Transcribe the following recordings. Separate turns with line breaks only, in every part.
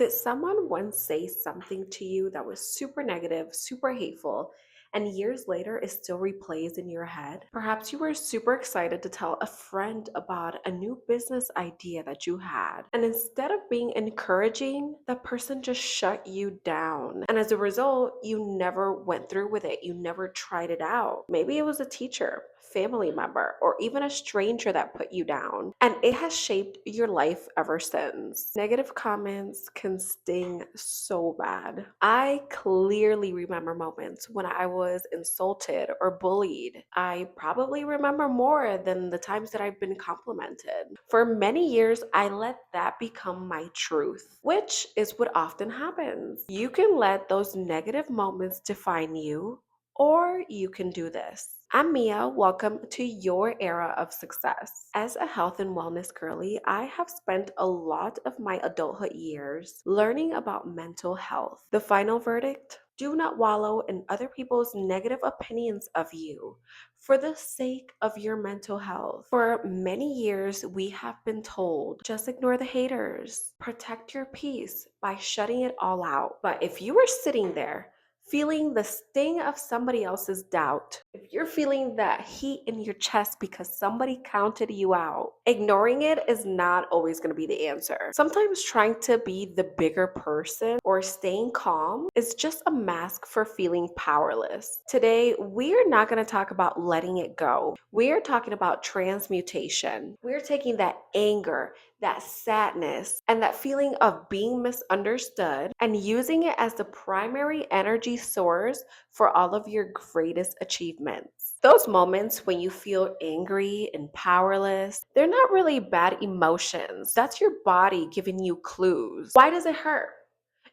Did someone once say something to you that was super negative, super hateful, and years later it still replays in your head? Perhaps you were super excited to tell a friend about a new business idea that you had, and instead of being encouraging, that person just shut you down. And as a result, you never went through with it, you never tried it out. Maybe it was a teacher, family member, or even a stranger that put you down. And it has shaped your life ever since. Negative comments can sting so bad. I clearly remember moments when I was insulted or bullied. I probably remember more than the times that I've been complimented. For many years, I let that become my truth, which is what often happens. You can let those negative moments define you, or you can do this. I'm Mia. Welcome to your era of success. As a health and wellness girly, I have spent a lot of my adulthood years learning about mental health. The final verdict? Do not wallow in other people's negative opinions of you for the sake of your mental health. For many years, we have been told just ignore the haters, protect your peace by shutting it all out. But if you were sitting there feeling the sting of somebody else's doubt, if you're feeling that heat in your chest because somebody counted you out, ignoring it is not always going to be the answer. Sometimes trying to be the bigger person or staying calm is just a mask for feeling powerless. Today, we are not going to talk about letting it go. We are talking about transmutation. We're taking that anger, that sadness, and that feeling of being misunderstood and using it as the primary energy source for all of your greatest achievements. Those moments when you feel angry and powerless, they're not really bad emotions. That's your body giving you clues. Why does it hurt?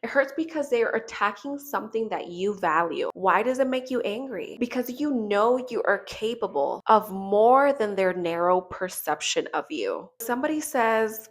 It hurts because they are attacking something that you value. Why does it make you angry? Because you know you are capable of more than their narrow perception of you. Somebody says,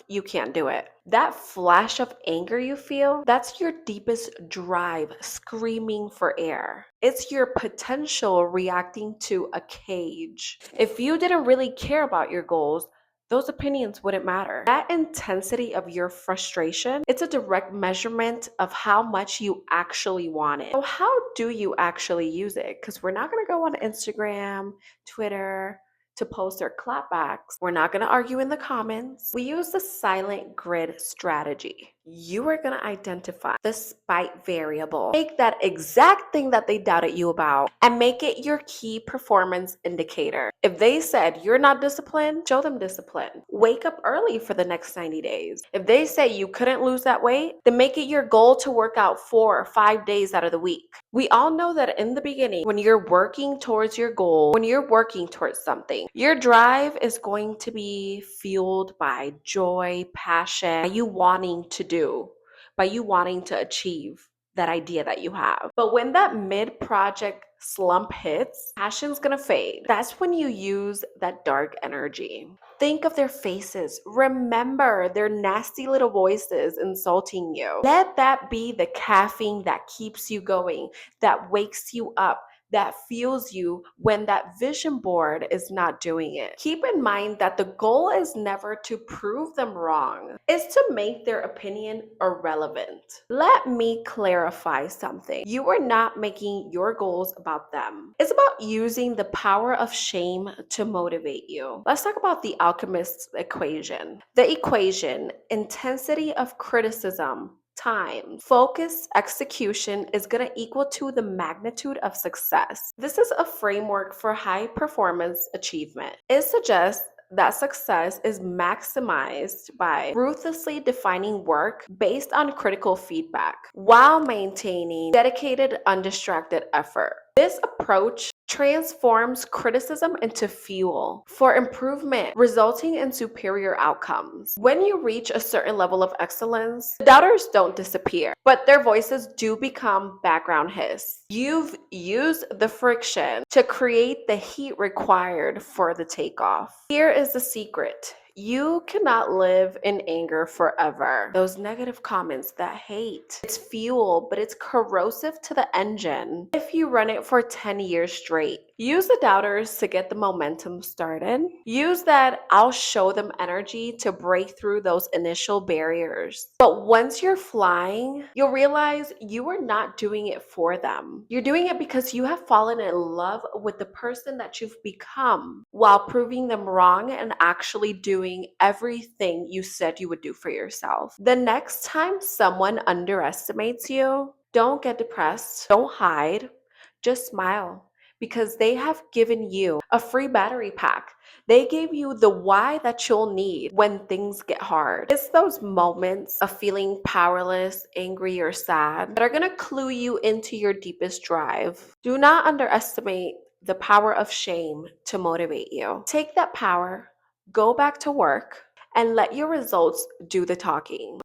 you can't do it. That flash of anger you feel, that's your deepest drive screaming for air. It's your potential reacting to a cage. If you didn't really care about your goals, those opinions wouldn't matter. That intensity of your frustration, it's a direct measurement of how much you actually want it. So how do you actually use it? Because we're not going to go on Instagram, Twitter, to post our clapbacks. We're not going to argue in the comments. We use the silent grid strategy. You are going to identify the spite variable. Take that exact thing that they doubted you about and make it your key performance indicator. If they said you're not disciplined, show them discipline. Wake up early for the next 90 days. If they say you couldn't lose that weight, then make it your goal to work out 4 or 5 days out of the week. We all know that in the beginning, when you're working towards your goal, when you're working towards something, your drive is going to be fueled by joy, passion, by you wanting to do, by you wanting to achieve that idea that you have. But when that mid-project slump hits, passion's gonna fade. That's when you use that dark energy. Think of their faces. Remember their nasty little voices insulting you. Let that be the caffeine that keeps you going, that wakes you up, that fuels you when that vision board is not doing it. Keep in mind that the goal is never to prove them wrong. It's to make their opinion irrelevant. Let me clarify something. You are not making your goals about them. It's about using the power of shame to motivate you. Let's talk about the alchemist's equation. The equation, intensity of criticism time, focused execution is going to equal to the magnitude of success. This is a framework for high performance achievement. It suggests that success is maximized by ruthlessly defining work based on critical feedback while maintaining dedicated, undistracted effort. This approach transforms criticism into fuel for improvement, resulting in superior outcomes. When you reach a certain level of excellence, the doubters don't disappear, but their voices do become background hiss. You've used the friction to create the heat required for the takeoff. Here is the secret. You cannot live in anger forever. Those negative comments, that hate, it's fuel, but it's corrosive to the engine. If you run it for 10 years straight, Use the doubters to get the momentum started. Use that I'll show them energy to break through those initial barriers. But once you're flying, you'll realize you are not doing it for them. You're doing it because you have fallen in love with the person that you've become while proving them wrong and actually doing everything you said you would do for yourself. The next time someone underestimates you, don't get depressed, don't hide, just smile because they have given you a free battery pack. They gave you the why that you'll need when things get hard. It's those moments of feeling powerless, angry, or sad that are gonna clue you into your deepest drive. Do not underestimate the power of shame to motivate you. Take that power, go back to work, and let your results do the talking.